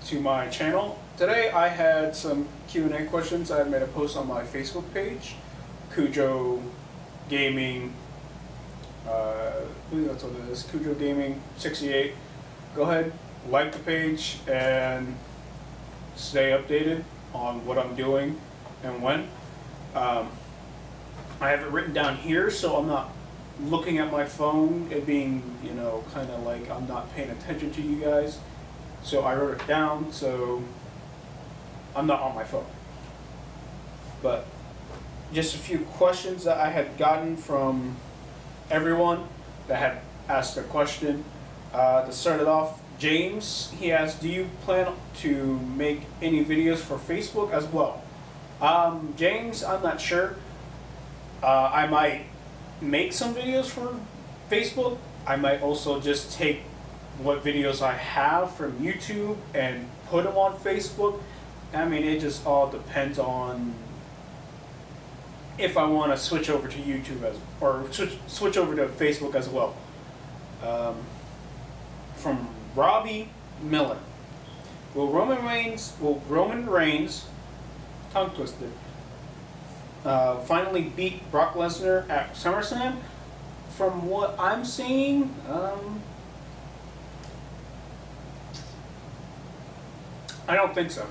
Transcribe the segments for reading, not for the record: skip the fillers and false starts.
to my channel. Today I had some Q&A questions. I made a post on my Facebook page, Kujo Gaming, I believe that's what it is, Kujo Gaming 68. Go ahead, like the page, and stay updated on what I'm doing and when. I have it written down here, so I'm not looking at my phone, it being, kind of like I'm not paying attention to you guys. So I wrote it down, so I'm not on my phone. But just a few questions that I had gotten from everyone that had asked a question. To start it off, James, he asked, do you plan to make any videos for Facebook as well? James, I'm not sure. I might make some videos for Facebook. I might also just take what videos I have from YouTube and put them on Facebook. I mean, it just all depends on if I want to switch over to YouTube or switch over to Facebook as well. From Robbie Miller, will Roman Reigns, tongue twisted, finally beat Brock Lesnar at SummerSlam? From what I'm seeing, I don't think so.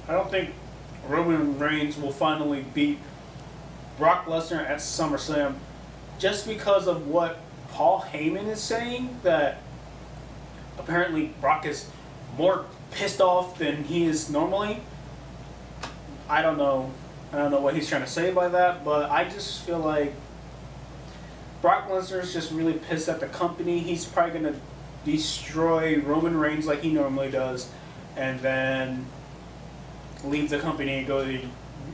I don't think Roman Reigns will finally beat Brock Lesnar at SummerSlam, just because of what Paul Heyman is saying, that apparently Brock is more pissed off than he is normally. I don't know what he's trying to say by that, but I just feel like Brock Lesnar is just really pissed at the company. He's probably going to destroy Roman Reigns like he normally does, and then leave the company and go to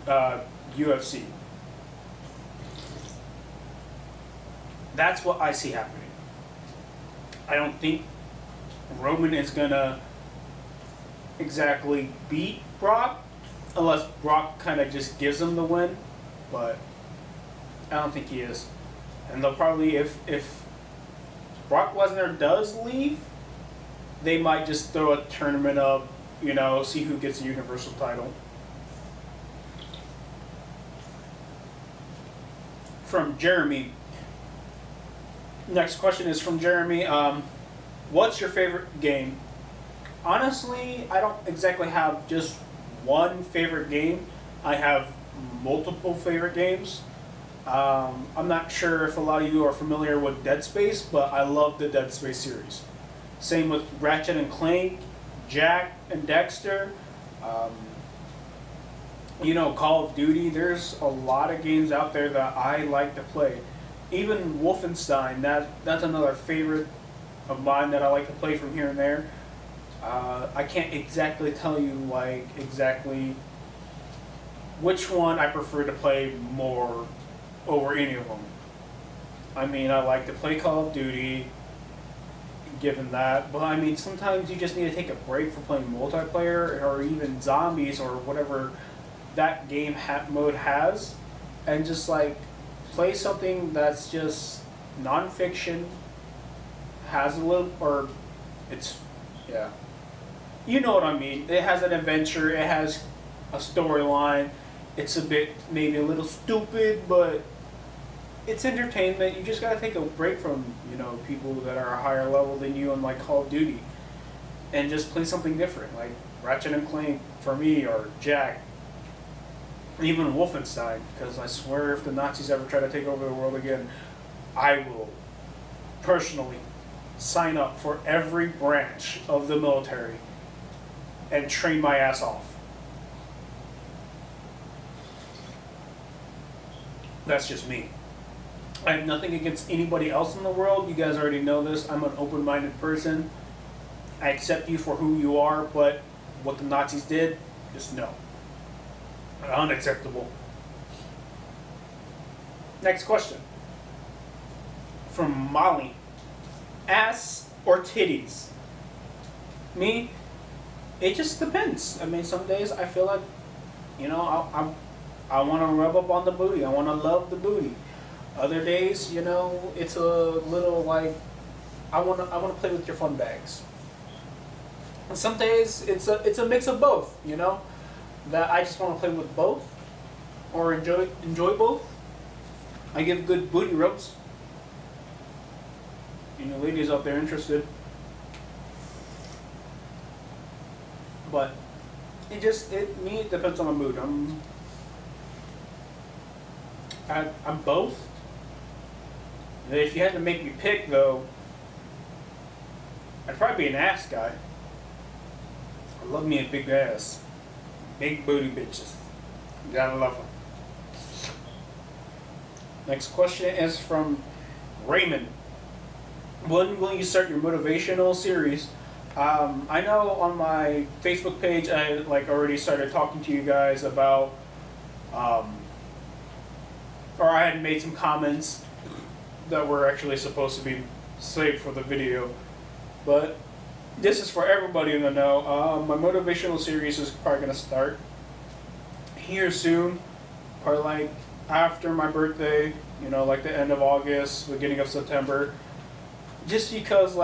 the UFC. That's what I see happening. I don't think Roman is going to exactly beat Brock, unless Brock kind of just gives him the win, but I don't think he is. And they'll probably, if Brock Lesnar does leave, they might just throw a tournament up, see who gets the Universal title. From Jeremy. Next question is from Jeremy. What's your favorite game? Honestly, I don't exactly have just one favorite game. I have multiple favorite games. I'm not sure if a lot of you are familiar with Dead Space, but I love the Dead Space series. Same with Ratchet and Clank, Jack and Dexter, Call of Duty. There's a lot of games out there that I like to play. Even Wolfenstein, that's another favorite of mine that I like to play from here and there. I can't exactly tell you exactly which one I prefer to play more over any of them. I mean, I like to play Call of Duty, given that, but I mean, sometimes you just need to take a break from playing multiplayer or even zombies or whatever that game mode has, and just play something that's just non-fiction, has a little, or it's, yeah, you know what I mean. It has an adventure, it has a storyline, it's a bit, maybe a little stupid, but it's entertainment. You just gotta take a break from, people that are a higher level than you on Call of Duty, and just play something different, like Ratchet and Clank for me, or Jack, even Wolfenstein, because I swear if the Nazis ever try to take over the world again, I will personally sign up for every branch of the military and train my ass off. That's just me. I have nothing against anybody else in the world. You guys already know this. I'm an open-minded person. I accept you for who you are, but what the Nazis did, just no. Unacceptable. Next question. From Molly. Ass or titties? Me, it just depends. I mean, some days I feel like, I want to rub up on the booty. I want to love the booty. Other days, it's a little I want to play with your fun bags. And some days it's a mix of both, you know. That I just want to play with both or enjoy both. I give good booty rubs. You know, ladies out there interested. But it depends on my mood. I'm both. And if you had to make me pick though, I'd probably be an ass guy. I love me a big ass. Big booty bitches. Gotta love them. Next question is from Raymond. When will you start your motivational series? I know on my Facebook page I already started talking to you guys about, or I had made some comments that were actually supposed to be saved for the video, but this is for everybody to know. My motivational series is probably gonna start here soon, probably after my birthday. You know, the end of August, beginning of September. Just because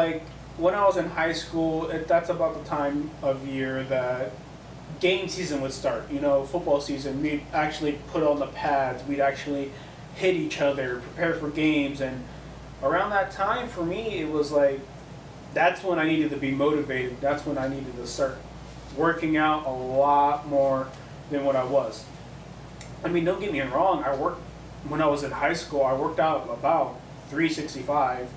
when I was in high school, that's about the time of year that game season would start. You know, football season. We'd actually put on the pads. We'd actually hit each other, prepare for games, and around that time for me, it was that's when I needed to be motivated. That's when I needed to start working out a lot more than what I was. I mean, don't get me wrong. When I was in high school, I worked out about 365.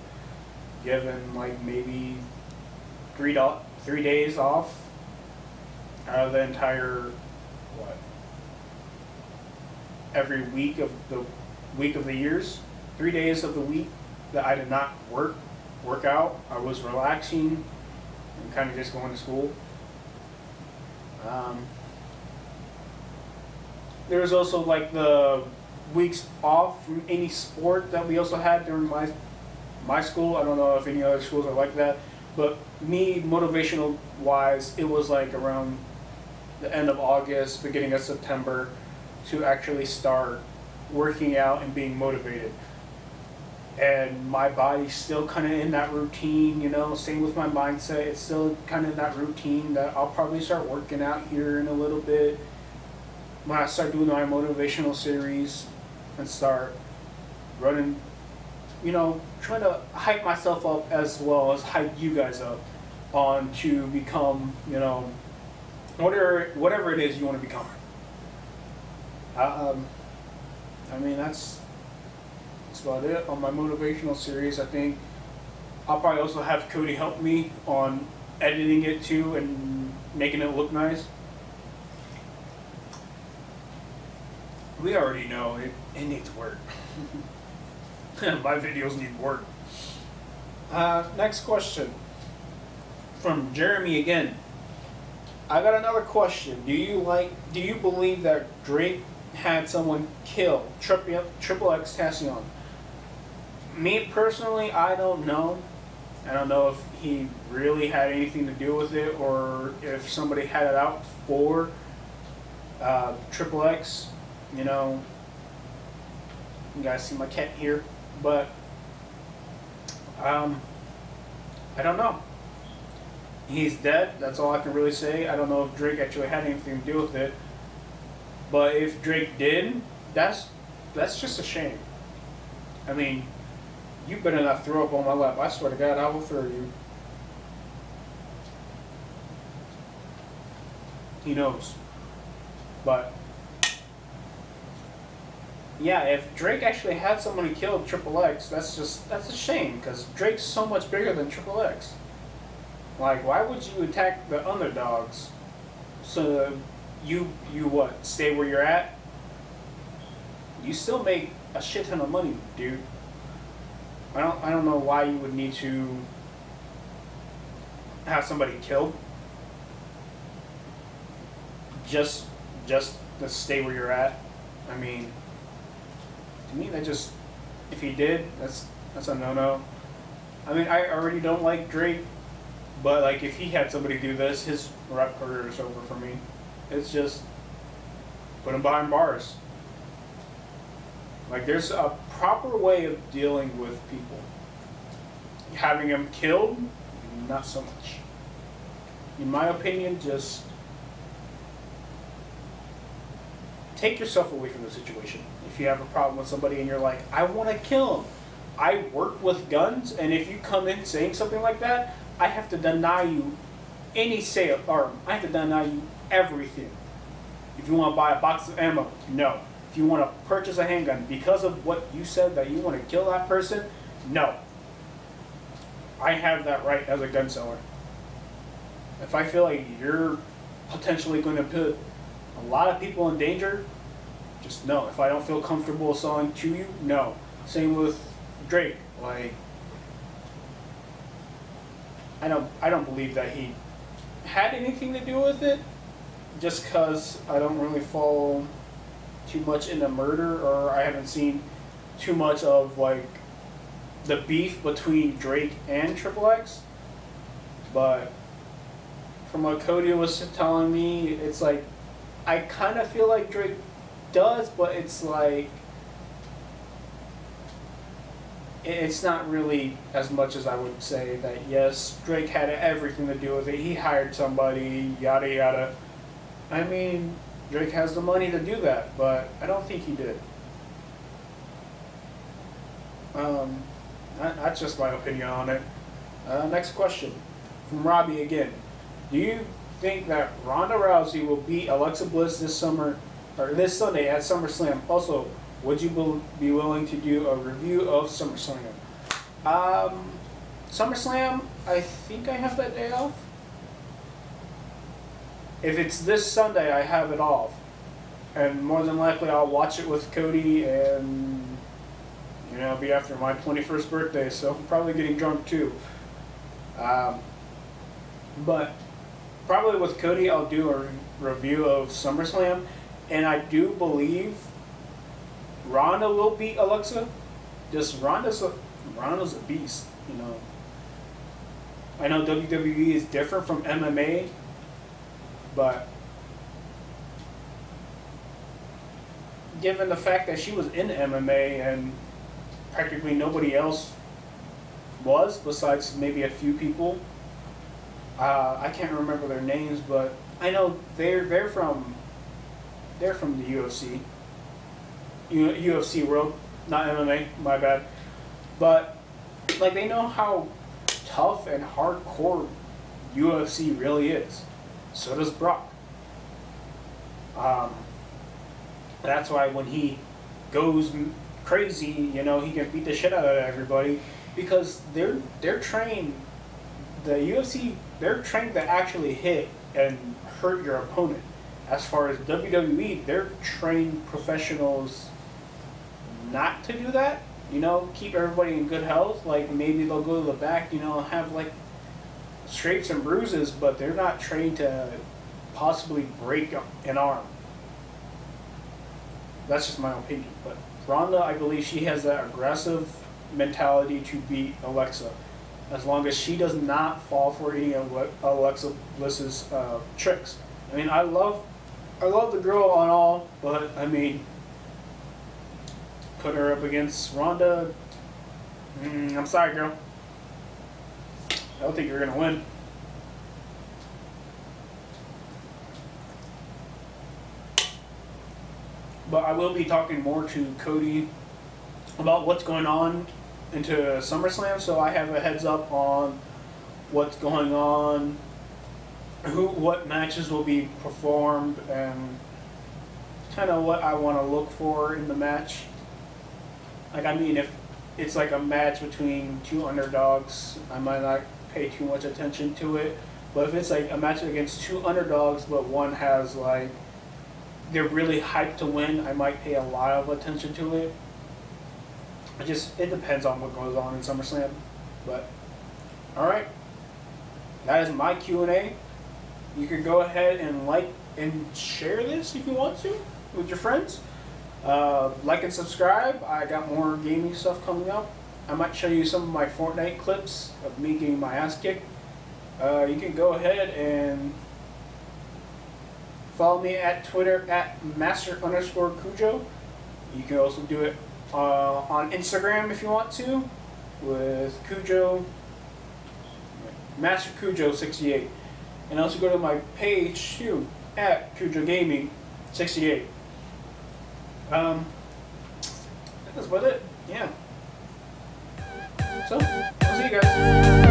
Given maybe 3 days off out of the entire every week of the years, 3 days of the week that I did not work out. I was relaxing and kind of just going to school. There was also the weeks off from any sport that we also had during my school. I don't know if any other schools are like that, but me, motivational wise, it was around the end of August, beginning of September, to actually start working out and being motivated. And my body's still kind of in that routine, you know, same with my mindset. It's still kind of in that routine that I'll probably start working out here in a little bit when I start doing my motivational series and start running, you know, trying to hype myself up as well as hype you guys up on to become, you know, whatever it is you want to become. I mean, that's about it on my motivational series. I think I'll probably also have Cody help me on editing it too and making it look nice. We already know it needs work. My videos need work. Next question from Jeremy again. I got another question. Do you believe that Drake had someone kill Triple X Tassion? Me personally, I don't know. I don't know if he really had anything to do with it or if somebody had it out for Triple X. You know, you guys see my cat here, but I don't know. He's dead. That's all I can really say. I don't know if Drake actually had anything to do with it. But if Drake did, that's just a shame. I mean, you better not throw up on my lap. I swear to God, I will throw you. He knows. But yeah, if Drake actually had someone who killed Triple X, that's a shame because Drake's so much bigger than Triple X. Why would you attack the underdogs? So you what? Stay where you're at? You still make a shit ton of money, dude. I don't know why you would need to have somebody killed. Just to stay where you're at. I mean, to me that just, if he did, that's a no-no. I mean, I already don't like Drake, but if he had somebody do this, his rap career is over for me. It's just put him behind bars. There's a proper way of dealing with people. Having him killed, not so much. in my opinion, just take yourself away from the situation. If you have a problem with somebody and you're like, I want to kill him, I work with guns, and if you come in saying something like that, I have to deny you any sale, or I have to deny you everything. If you want to buy a box of ammo, no. If you want to purchase a handgun because of what you said that you want to kill that person, no. I have that right as a gun seller. If I feel like you're potentially going to put a lot of people in danger, just no. If I don't feel comfortable selling to you, no. Same with Drake. Like, I don't believe that he had anything to do with it, just because I don't really follow too much into murder, or I haven't seen too much of like the beef between Drake and Triple X. But from what Cody was telling me, it's like I kind of feel like Drake does, but it's like it's not really as much as I would say that yes, Drake had everything to do with it. He hired somebody, yada yada. I mean, Drake has the money to do that, but I don't think he did. That's just my opinion on it. Next question from Robbie again. Do you think that Ronda Rousey will beat Alexa Bliss this summer or this Sunday at SummerSlam? Also, would you be willing to do a review of SummerSlam? SummerSlam, I think I have that day off. If it's this Sunday, I have it off. And more than likely, I'll watch it with Cody, and you know, it'll be after my 21st birthday, so I'm probably getting drunk too. But probably with Cody, I'll do a review of SummerSlam, and I do believe Ronda will beat Alexa. Just Ronda's a beast, you know. I know WWE is different from MMA, but given the fact that she was in MMA and practically nobody else was, besides maybe a few people, I can't remember their names, but I know they're from the UFC. UFC world, not MMA, my bad. But like, they know how tough and hardcore UFC really is. So does Brock. That's why when he goes crazy, you know, he can beat the shit out of everybody, because they're trained. The UFC, they're trained to actually hit and hurt your opponent. As far as WWE, they're trained professionals not to do that. You know, keep everybody in good health. Like, maybe they'll go to the back, you know, have like scrapes and bruises, but they're not trained to possibly break an arm. That's just my opinion. But Ronda, I believe she has that aggressive mentality to beat Alexa, as long as she does not fall for any of Alexa Bliss's tricks. I mean, I love the girl on all, but I mean, put her up against Ronda. I'm sorry, girl. I don't think you're gonna win. But I will be talking more to Cody about what's going on into SummerSlam, so I have a heads up on what's going on, what matches will be performed, and kind of what I want to look for in the match. Like, I mean, if it's like a match between two underdogs, I might not pay too much attention to it. But if it's like a match against two underdogs, but one has like, they're really hyped to win, I might pay a lot of attention to it. It depends on what goes on in SummerSlam. But alright, that is my Q&A. You can go ahead and like and share this if you want to with your friends. Like and subscribe. I got more gaming stuff coming up. I might show you some of my Fortnite clips of me getting my ass kicked. You can go ahead and follow me at Twitter at master_Kujo. You can also do it on Instagram if you want to, with Kujo, Master Kujo 68. And also go to my page too, at Kujo Gaming 68. I think that's about it. Yeah. So, I'll see you guys.